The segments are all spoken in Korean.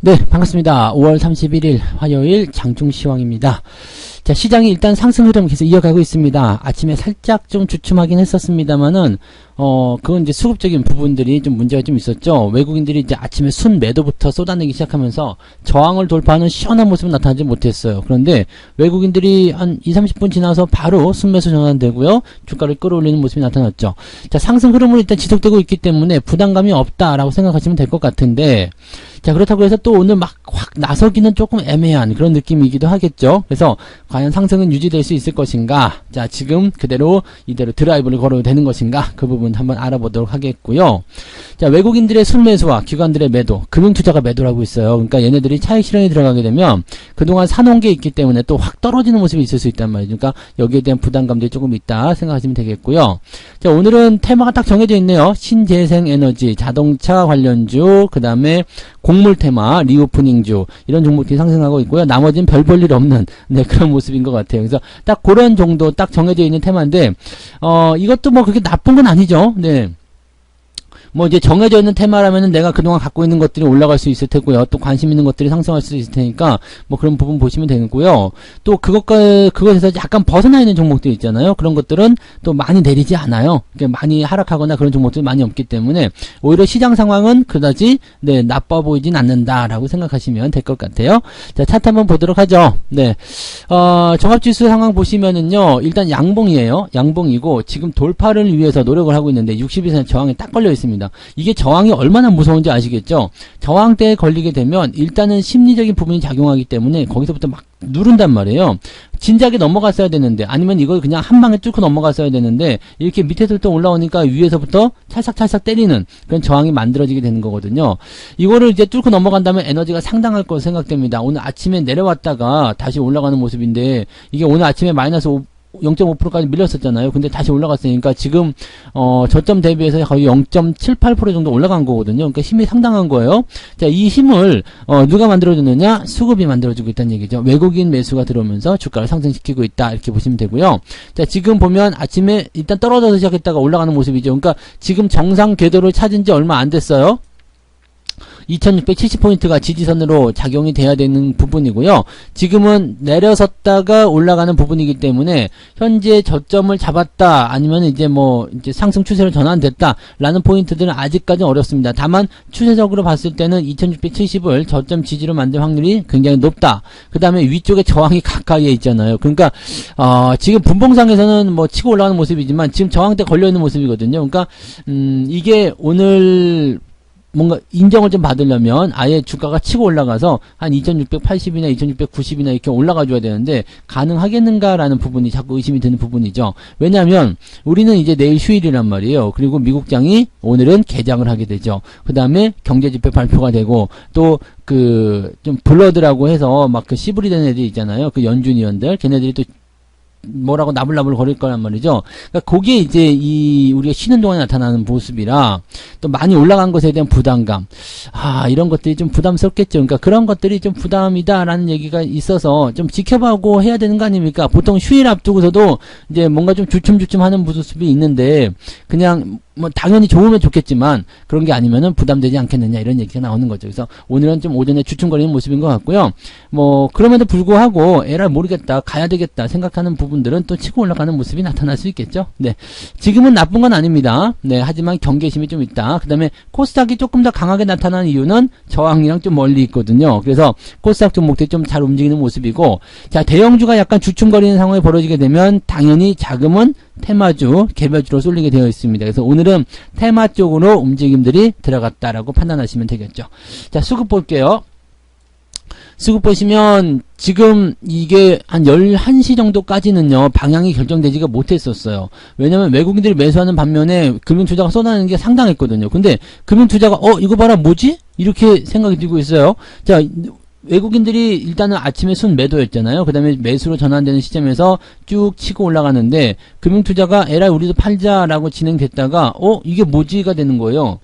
네, 반갑습니다. 5월 31일 화요일 장중시황입니다. 자, 시장이 일단 상승 흐름 계속 이어가고 있습니다. 아침에 살짝 좀 주춤하긴 했었습니다만은, 그건 이제 수급적인 부분들이 좀 문제가 좀 있었죠. 외국인들이 이제 아침에 순 매도부터 쏟아내기 시작하면서 저항을 돌파하는 시원한 모습은 나타나지 못했어요. 그런데 외국인들이 한 20-30분 지나서 바로 순매수 전환되고요. 주가를 끌어올리는 모습이 나타났죠. 자, 상승 흐름으로 일단 지속되고 있기 때문에 부담감이 없다라고 생각하시면 될 것 같은데, 자, 그렇다고 해서 또 오늘 막 확 나서기는 조금 애매한 그런 느낌이기도 하겠죠. 그래서 과연 상승은 유지될 수 있을 것인가? 자, 지금 그대로 이대로 드라이브를 걸어도 되는 것인가? 그 부분 한번 알아보도록 하겠고요. 자, 외국인들의 순매수와 기관들의 매도, 금융투자가 매도를 하고 있어요. 그러니까 얘네들이 차익 실현에 들어가게 되면 그동안 사놓은 게 있기 때문에 또 확 떨어지는 모습이 있을 수 있단 말이죠. 그러니까 여기에 대한 부담감들이 조금 있다 생각하시면 되겠고요. 자, 오늘은 테마가 딱 정해져 있네요. 신재생에너지, 자동차 관련주, 그 다음에 곡물 테마, 리오프닝주 이런 종목들이 상승하고 있고요. 나머지는 별 볼 일 없는 그런 모습인 것 같아요. 그래서 딱 그런 정도 딱 정해져 있는 테마인데 이것도 뭐 그렇게 나쁜 건 아니죠. 네. 뭐 이제 정해져 있는 테마라면은 내가 그동안 갖고 있는 것들이 올라갈 수 있을 테고요. 또 관심 있는 것들이 상승할 수 있을 테니까 뭐 그런 부분 보시면 되겠고요. 또 그것에서 약간 벗어나 있는 종목들 있잖아요. 그런 것들은 또 많이 내리지 않아요. 많이 하락하거나 그런 종목들이 많이 없기 때문에 오히려 시장 상황은 그다지 나빠 보이진 않는다라고 생각하시면 될 것 같아요. 자, 차트 한번 보도록 하죠. 네. 종합지수 상황 보시면은요. 일단 양봉이에요. 양봉이고 지금 돌파를 위해서 노력을 하고 있는데 60일선 저항에 딱 걸려 있습니다. 이게 저항이 얼마나 무서운지 아시겠죠? 저항대에 걸리게 되면 일단은 심리적인 부분이 작용하기 때문에 거기서부터 막 누른단 말이에요. 진작에 넘어갔어야 되는데 아니면 이걸 그냥 한 방에 뚫고 넘어갔어야 되는데 이렇게 밑에서부터 올라오니까 위에서부터 찰싹찰싹 때리는 그런 저항이 만들어지게 되는 거거든요. 이거를 이제 뚫고 넘어간다면 에너지가 상당할 것으로 생각됩니다. 오늘 아침에 내려왔다가 다시 올라가는 모습인데 이게 오늘 아침에 마이너스 0.5%까지 밀렸었잖아요. 근데 다시 올라갔으니까 지금 저점 대비해서 거의 0.78% 정도 올라간 거거든요. 그러니까 힘이 상당한 거예요. 자, 이 힘을 누가 만들어주느냐? 수급이 만들어주고 있다는 얘기죠. 외국인 매수가 들어오면서 주가를 상승시키고 있다 이렇게 보시면 되고요. 자, 지금 보면 아침에 일단 떨어져서 시작했다가 올라가는 모습이죠. 그러니까 지금 정상 궤도를 찾은 지 얼마 안 됐어요. 2670포인트가 지지선으로 작용이 돼야 되는 부분이고요. 지금은 내려섰다가 올라가는 부분이기 때문에 현재 저점을 잡았다 아니면 이제 상승 추세로 전환됐다 라는 포인트들은 아직까지는 어렵습니다. 다만 추세적으로 봤을 때는 2670을 저점 지지로 만들 확률이 굉장히 높다. 그 다음에 위쪽에 저항이 가까이에 있잖아요. 그러니까 지금 분봉상에서는 치고 올라가는 모습이지만 지금 저항대 걸려있는 모습이거든요. 그러니까 이게 오늘 뭔가 인정을 좀 받으려면 아예 주가가 치고 올라가서 한 2680이나 2690이나 이렇게 올라가 줘야 되는데 가능하겠는가라는 부분이 자꾸 의심이 드는 부분이죠. 왜냐하면 우리는 이제 내일 휴일이란 말이에요. 그리고 미국장이 오늘은 개장을 하게 되죠. 그 다음에 경제지표 발표가 되고 또 좀 블러드라고 해서 막 씨부리 된 애들이 있잖아요. 그 연준위원들 걔네들이 또 뭐라고 나불나불 거릴 거란 말이죠. 그러니까 그게 이제 우리가 쉬는 동안에 나타나는 모습이라 또 많이 올라간 것에 대한 부담감. 이런 것들이 좀 부담스럽겠죠. 그러니까 그런 것들이 좀 부담이다라는 얘기가 있어서 좀 지켜보고 해야 되는 거 아닙니까? 보통 휴일 앞두고서도 이제 뭔가 좀 주춤주춤 하는 모습이 있는데 그냥 당연히 좋으면 좋겠지만 그런 게 아니면은 부담되지 않겠느냐 이런 얘기가 나오는 거죠. 그래서 오늘은 좀 오전에 주춤거리는 모습인 것 같고요. 그럼에도 불구하고 에라 모르겠다 가야 되겠다 생각하는 부분들은 또 치고 올라가는 모습이 나타날 수 있겠죠. 네, 지금은 나쁜 건 아닙니다. 네, 하지만 경계심이 좀 있다. 그 다음에 코스닥이 조금 더 강하게 나타나는 이유는 저항이랑 좀 멀리 있거든요. 그래서 코스닥 종목들이 좀 잘 움직이는 모습이고, 자, 대형주가 약간 주춤거리는 상황이 벌어지게 되면 당연히 자금은 테마주, 개별주로 쏠리게 되어 있습니다. 그래서 오늘은 테마 쪽으로 움직임들이 들어갔다라고 판단하시면 되겠죠. 자, 수급 볼게요. 수급 보시면 지금 이게 한 11시 정도까지는요 방향이 결정되지가 못했었어요. 왜냐면 외국인들이 매수하는 반면에 금융투자가 쏟아내는 게 상당했거든요. 근데 금융투자가 이거 봐라 뭐지? 이렇게 생각이 들고 있어요. 자, 외국인들이 일단은 아침에 순 매도였잖아요. 그 다음에 매수로 전환되는 시점에서 쭉 치고 올라가는데 금융투자가 에라 우리도 팔자라고 진행됐다가 이게 뭐지가 되는 거예요.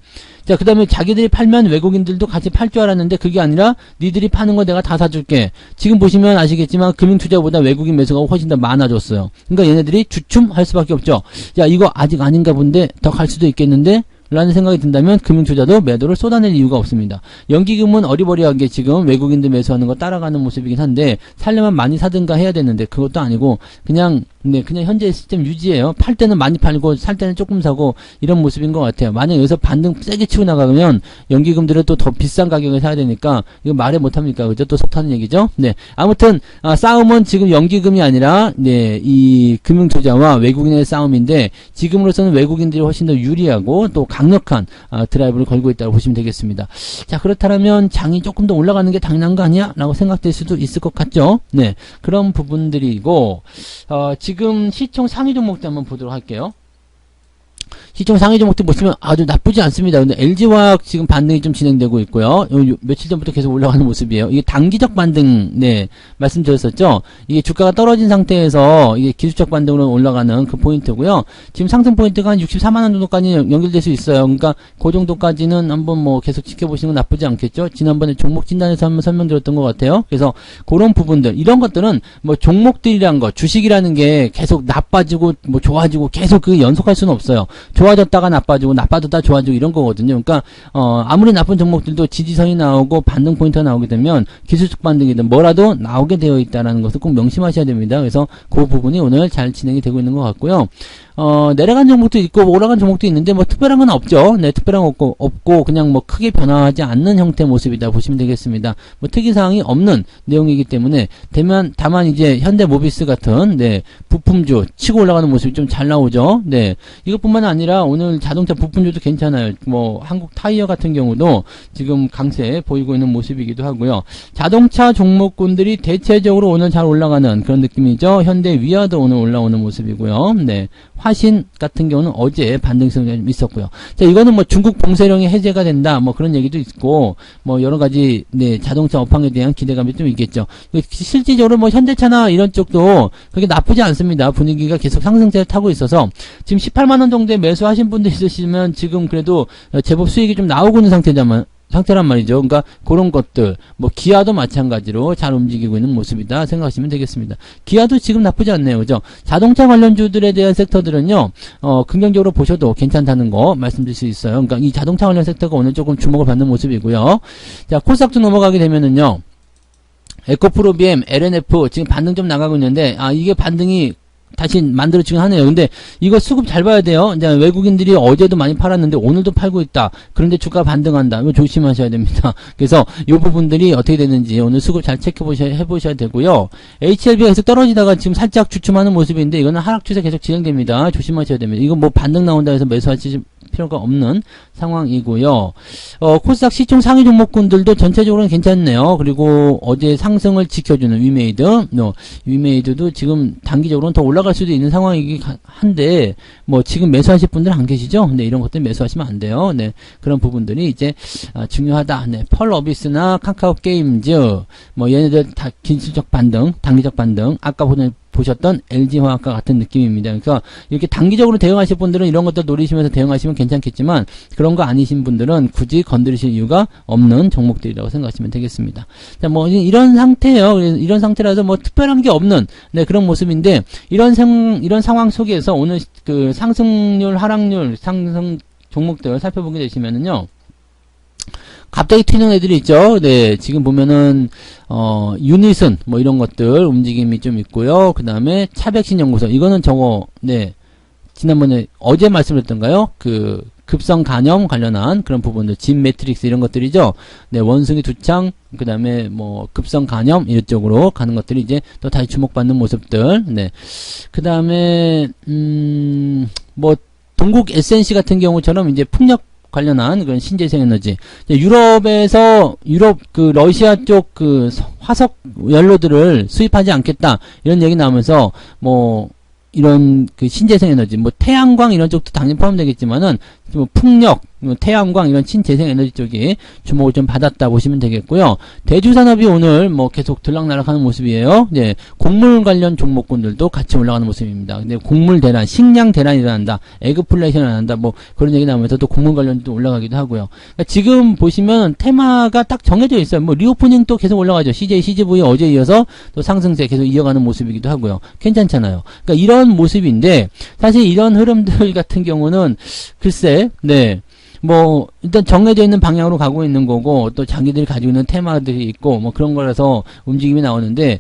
자, 그 다음에 자기들이 팔면 외국인들도 같이 팔 줄 알았는데 그게 아니라 니들이 파는 거 내가 다 사줄게. 지금 보시면 아시겠지만 금융투자보다 외국인 매수가 훨씬 더 많아졌어요. 그러니까 얘네들이 주춤할 수밖에 없죠. 야, 이거 아직 아닌가 본데 더 갈 수도 있겠는데 라는 생각이 든다면 금융투자도 매도를 쏟아낼 이유가 없습니다. 연기금은 어리버리하게 지금 외국인들 매수하는 거 따라가는 모습이긴 한데 살려면 많이 사든가 해야 되는데 그것도 아니고 그냥 그냥 현재 시스템 유지예요. 팔 때는 많이 팔고 살 때는 조금 사고 이런 모습인 것 같아요. 만약 여기서 반등 세게 치고 나가면 연기금들은 또 더 비싼 가격에 사야 되니까 이거 말해 못합니까? 그죠? 또 속타는 얘기죠. 네, 아무튼 싸움은 지금 연기금이 아니라 이 금융투자와 외국인의 싸움인데 지금으로서는 외국인들이 훨씬 더 유리하고 또 강력한 드라이브를 걸고 있다고 보시면 되겠습니다. 자, 그렇다면 장이 조금 더 올라가는 게 당연한 거 아니야? 라고 생각될 수도 있을 것 같죠? 네, 그런 부분들이고 지금 시총 상위 종목도 한번 보도록 할게요. 시총 상위 종목들 보시면 아주 나쁘지 않습니다. 근데 LG화학 지금 반등이 좀 진행되고 있고요. 며칠 전부터 계속 올라가는 모습이에요. 이게 단기적 반등, 말씀드렸었죠. 이게 주가가 떨어진 상태에서 이게 기술적 반등으로 올라가는 그 포인트고요. 지금 상승 포인트가 한 64만원 정도까지 연결될 수 있어요. 그러니까 그 정도까지는 한번 뭐 계속 지켜보시는 건 나쁘지 않겠죠. 지난번에 종목 진단에서 한번 설명드렸던 것 같아요. 그래서 그런 부분들, 이런 것들은 뭐 종목들이란 거, 주식이라는 게 계속 나빠지고 뭐 좋아지고 계속 그 연속할 수는 없어요. 좋아졌다가 나빠지고 나빠졌다 좋아지고 이런 거거든요. 그러니까 아무리 나쁜 종목들도 지지선이 나오고 반등 포인트가 나오게 되면 기술적 반등이든 뭐라도 나오게 되어 있다는 것을 꼭 명심하셔야 됩니다. 그래서 그 부분이 오늘 잘 진행이 되고 있는 것 같고요. 내려간 종목도 있고 올라간 종목도 있는데 뭐 특별한 건 없죠. 네, 특별한 거 없고 그냥 뭐 크게 변화하지 않는 형태의 모습이다 보시면 되겠습니다. 뭐 특이사항이 없는 내용이기 때문에 다만 이제 현대모비스 같은 부품주 치고 올라가는 모습이 좀 잘 나오죠. 네, 이것뿐만 아니라 오늘 자동차 부품주도 괜찮아요. 뭐 한국 타이어 같은 경우도 지금 강세 보이고 있는 모습이기도 하고요. 자동차 종목군들이 대체적으로 오늘 잘 올라가는 그런 느낌이죠. 현대 위아도 오늘 올라오는 모습이고요. 네, 화신 같은 경우는 어제 반등성이 좀 있었고요. 자, 이거는 뭐 중국 봉쇄령이 해제가 된다, 뭐 그런 얘기도 있고, 뭐 여러 가지, 자동차 업황에 대한 기대감이 좀 있겠죠. 실질적으로 뭐 현대차나 이런 쪽도 그렇게 나쁘지 않습니다. 분위기가 계속 상승세를 타고 있어서, 지금 18만원 정도에 매수하신 분들 있으시면 지금 그래도 제법 수익이 좀 나오고 있는 상태란 말이죠. 그러니까 그런 것들, 뭐 기아도 마찬가지로 잘 움직이고 있는 모습이다 생각하시면 되겠습니다. 기아도 지금 나쁘지 않네요. 그죠? 자동차 관련주들에 대한 섹터들은요, 긍정적으로 보셔도 괜찮다는 거 말씀드릴 수 있어요. 그러니까 이 자동차 관련 섹터가 오늘 조금 주목을 받는 모습이고요. 자, 코스닥도 넘어가게 되면은요, 에코프로비엠, LNF 지금 반등 좀 나가고 있는데, 이게 반등이 다시 만들어지긴 하네요. 근데 이거 수급 잘 봐야 돼요. 이제 외국인들이 어제도 많이 팔았는데 오늘도 팔고 있다. 그런데 주가 반등한다. 이거 조심하셔야 됩니다. 그래서 이 부분들이 어떻게 되는지 오늘 수급 잘 해보셔야 되고요. HLB가 계속 떨어지다가 지금 살짝 주춤하는 모습인데 이거는 하락 추세 계속 진행됩니다. 조심하셔야 됩니다. 이거 뭐 반등 나온다 해서 매수하실 필요가 없는 상황이고요. 코스닥 시총 상위 종목군들도 전체적으로는 괜찮네요. 그리고 어제 상승을 지켜주는 위메이드도 지금 단기적으로는 더 올라갈 수도 있는 상황이긴 한데, 뭐 지금 매수하실 분들 안 계시죠? 네, 이런 것들 매수하시면 안 돼요. 네, 그런 부분들이 이제 중요하다. 네, 펄어비스나 카카오 게임즈, 뭐 얘네들 다 기술적 반등, 단기적 반등, 아까 보셨던 LG화학과 같은 느낌입니다. 그러니까 이렇게 단기적으로 대응하실 분들은 이런 것들 노리시면서 대응하시면 괜찮겠지만 그런 거 아니신 분들은 굳이 건드리실 이유가 없는 종목들이라고 생각하시면 되겠습니다. 자, 뭐 이런 상태예요. 이런 상태라서 뭐 특별한 게 없는 그런 모습인데 이런 상황 속에서 오늘 그 상승률, 하락률, 상승 종목들 살펴보게 되시면은요. 갑자기 튀는 애들이 있죠. 네, 지금 보면은 유닛은 뭐 이런 것들 움직임이 좀 있고요. 그 다음에 차백신 연구소 이거는 지난번에 어제 말씀드렸던가요? 그 급성 간염 관련한 그런 부분들, 진 매트릭스 이런 것들이죠. 네, 원숭이 두창, 그 다음에 뭐 급성 간염 이쪽으로 가는 것들이 이제 또 다시 주목받는 모습들. 네, 그 다음에 뭐 동국 SNC 같은 경우처럼 이제 풍력 관련한 그런 신재생 에너지. 유럽 그 러시아 쪽 그 화석 연료들을 수입하지 않겠다 이런 얘기 나오면서 뭐 이런 그 신재생 에너지, 뭐 태양광 이런 쪽도 당연히 포함되겠지만은 뭐 풍력, 태양광 이런 신재생 에너지 쪽이 주목을 좀 받았다 보시면 되겠고요. 대주산업이 오늘 뭐 계속 들락날락하는 모습이에요. 네, 곡물 관련 종목군들도 같이 올라가는 모습입니다. 근데 곡물 대란, 식량 대란이 일어난다, 에그플레이션이 일어난다, 뭐 그런 얘기 나오면서 또 곡물 관련도 올라가기도 하고요. 그러니까 지금 보시면 테마가 딱 정해져 있어요. 뭐 리오프닝도 계속 올라가죠. CJ, CGV 어제 이어서 또 상승세 계속 이어가는 모습이기도 하고요. 괜찮잖아요. 그러니까 이런 모습인데 사실 이런 흐름들 같은 경우는 글쎄, 네. 뭐 일단 정해져 있는 방향으로 가고 있는 거고 또 자기들이 가지고 있는 테마들이 있고 뭐 그런 거라서 움직임이 나오는데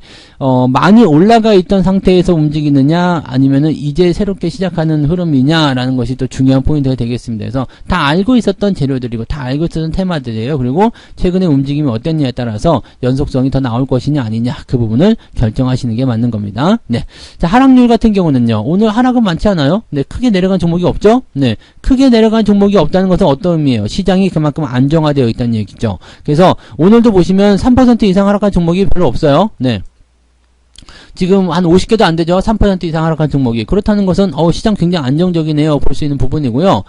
많이 올라가 있던 상태에서 움직이느냐 아니면은 이제 새롭게 시작하는 흐름이냐라는 것이 또 중요한 포인트가 되겠습니다. 그래서 다 알고 있었던 재료들이고 다 알고 있었던 테마들이에요. 그리고 최근에 움직임이 어땠냐에 따라서 연속성이 더 나올 것이냐 아니냐 그 부분을 결정하시는 게 맞는 겁니다. 네. 자, 하락률 같은 경우는요. 오늘 하락은 많지 않아요? 네, 크게 내려간 종목이 없죠? 네. 크게 내려간 종목이 없다는 것은 어떤 의미예요? 시장이 그만큼 안정화되어 있다는 얘기죠. 그래서 오늘도 보시면 3% 이상 하락한 종목이 별로 없어요. 네. 지금 한 50개도 안 되죠. 3% 이상 하락한 종목이. 그렇다는 것은 시장 굉장히 안정적이네요. 볼 수 있는 부분이고요.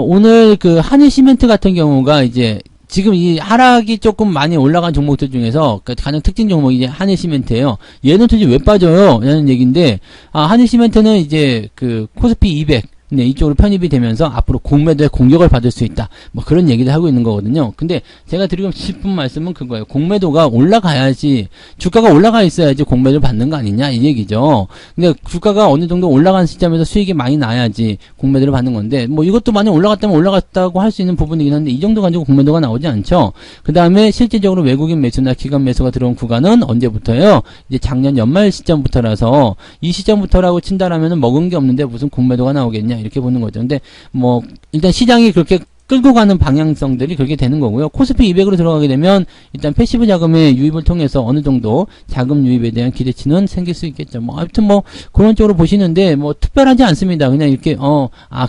오늘 그 한일시멘트 같은 경우가 이제 지금 이 하락이 조금 많이 올라간 종목들 중에서 가장 특징 종목이 이제 한일시멘트예요. 얘는 도대체 왜 빠져요? 라는 얘기인데 한일시멘트는 이제 그 코스피 200 네, 이쪽으로 편입이 되면서 앞으로 공매도의 공격을 받을 수 있다. 뭐 그런 얘기를 하고 있는 거거든요. 근데 제가 드리고 싶은 말씀은 그거예요. 공매도가 올라가야지, 주가가 올라가 있어야지 공매도를 받는 거 아니냐 이 얘기죠. 근데 주가가 어느 정도 올라간 시점에서 수익이 많이 나야지 공매도를 받는 건데 뭐 이것도 많이 올라갔다면 올라갔다고 할 수 있는 부분이긴 한데 이 정도 가지고 공매도가 나오지 않죠. 그 다음에 실질적으로 외국인 매수나 기관 매수가 들어온 구간은 언제부터예요? 이제 작년 연말 시점부터라서 이 시점부터라고 친다라면은 먹은 게 없는데 무슨 공매도가 나오겠냐 이렇게 보는 거죠. 근데 뭐 일단 시장이 그렇게 끌고 가는 방향성들이 그렇게 되는 거고요. 코스피 200으로 들어가게 되면 일단 패시브 자금의 유입을 통해서 어느 정도 자금 유입에 대한 기대치는 생길 수 있겠죠. 뭐 아무튼 뭐 그런 쪽으로 보시는데 뭐 특별하지 않습니다. 그냥 이렇게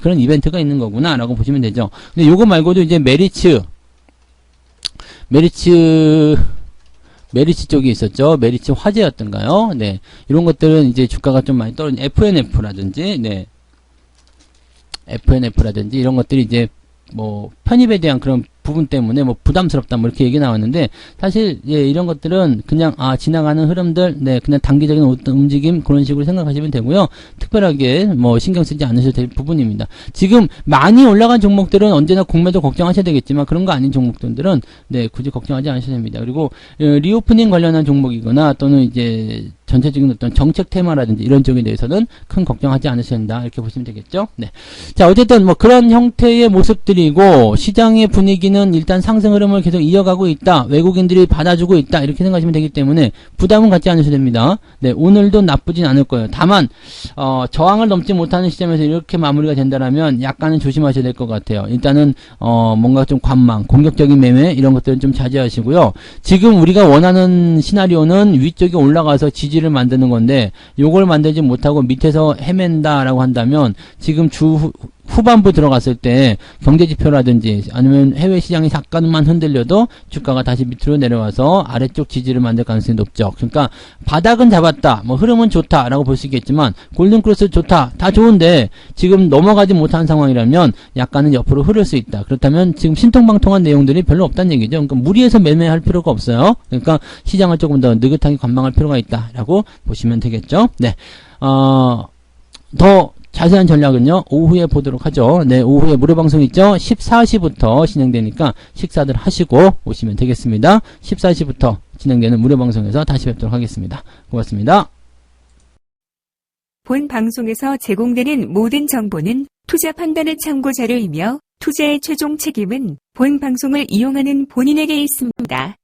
그런 이벤트가 있는 거구나라고 보시면 되죠. 근데 요거 말고도 이제 메리츠 쪽이 있었죠. 메리츠 화재였던가요? 네. 이런 것들은 이제 주가가 좀 많이 떨어진 FNF라든지 네. FNF라든지 이런 것들이 이제 뭐 편입에 대한 그런 부분 때문에 뭐 부담스럽다 뭐 이렇게 얘기 나왔는데 사실 이런 것들은 그냥 지나가는 흐름들 네 그냥 단기적인 어떤 움직임 그런 식으로 생각하시면 되고요. 특별하게 뭐 신경 쓰지 않으셔도 될 부분입니다. 지금 많이 올라간 종목들은 언제나 공매도 걱정하셔야 되겠지만 그런 거 아닌 종목들은 네 굳이 걱정하지 않으셔도 됩니다. 그리고 리오프닝 관련한 종목이거나 또는 이제 전체적인 어떤 정책 테마라든지 이런 쪽에 대해서는 큰 걱정하지 않으셔야 된다 이렇게 보시면 되겠죠. 네. 자 어쨌든 뭐 그런 형태의 모습들이고 시장의 분위기는 일단 상승 흐름을 계속 이어가고 있다. 외국인들이 받아주고 있다. 이렇게 생각하시면 되기 때문에 부담은 갖지 않으셔도 됩니다. 네, 오늘도 나쁘진 않을 거예요. 다만 저항을 넘지 못하는 시점에서 이렇게 마무리가 된다라면 약간은 조심하셔야 될 것 같아요. 일단은 뭔가 좀 관망, 공격적인 매매 이런 것들은 좀 자제하시고요. 지금 우리가 원하는 시나리오는 위쪽에 올라가서 지지를 만드는 건데 요걸 만들지 못하고 밑에서 헤맨다라고 한다면 지금 후반부 들어갔을 때 경제지표라든지 아니면 해외 시장이 잠깐만 흔들려도 주가가 다시 밑으로 내려와서 아래쪽 지지를 만들 가능성이 높죠. 그러니까 바닥은 잡았다, 뭐 흐름은 좋다라고 볼 수 있겠지만 골든크로스 좋다, 다 좋은데 지금 넘어가지 못한 상황이라면 약간은 옆으로 흐를 수 있다. 그렇다면 지금 신통방통한 내용들이 별로 없다는 얘기죠. 그러니까 무리해서 매매할 필요가 없어요. 그러니까 시장을 조금 더 느긋하게 관망할 필요가 있다라고 보시면 되겠죠. 네, 더 자세한 전략은요 오후에 보도록 하죠. 네, 오후에 무료 방송 있죠. 14시부터 진행되니까 식사들 하시고 오시면 되겠습니다. 14시부터 진행되는 무료 방송에서 다시 뵙도록 하겠습니다. 고맙습니다. 본 방송에서 제공되는 모든 정보는 투자 판단의 참고 자료이며 투자의 최종 책임은 본 방송을 이용하는 본인에게 있습니다.